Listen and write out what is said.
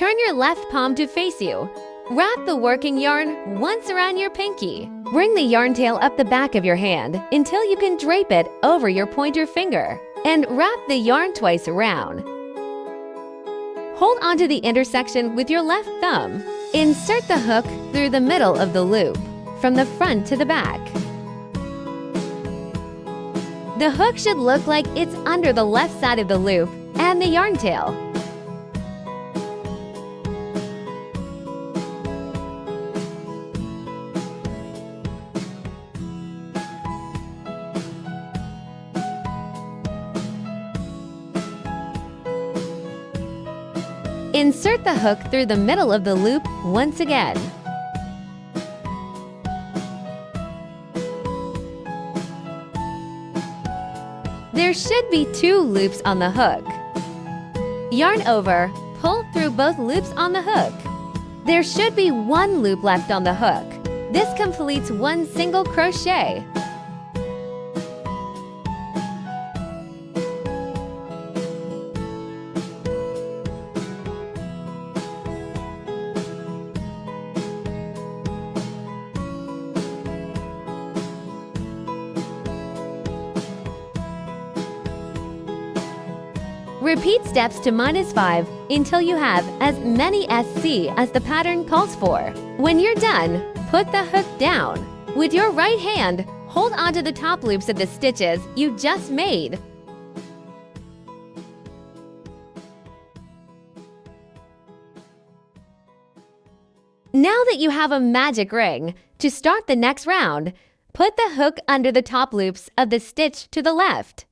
Turn your left palm to face you. Wrap the working yarn once around your pinky. Bring the yarn tail up the back of your hand until you can drape it over your pointer finger. And wrap the yarn twice around. Hold onto the intersection with your left thumb. Insert the hook through the middle of the loop, from the front to the back. The hook should look like it's under the left side of the loop and the yarn tail. Insert the hook through the middle of the loop once again. There should be 2 loops on the hook. Yarn over, pull through both loops on the hook. There should be 1 loop left on the hook. This completes 1 single crochet. Repeat steps to -5 until you have as many SC as the pattern calls for. When you're done, put the hook down. With your right hand, hold onto the top loops of the stitches you just made. Now that you have a magic ring, to start the next round, put the hook under the top loops of the stitch to the left.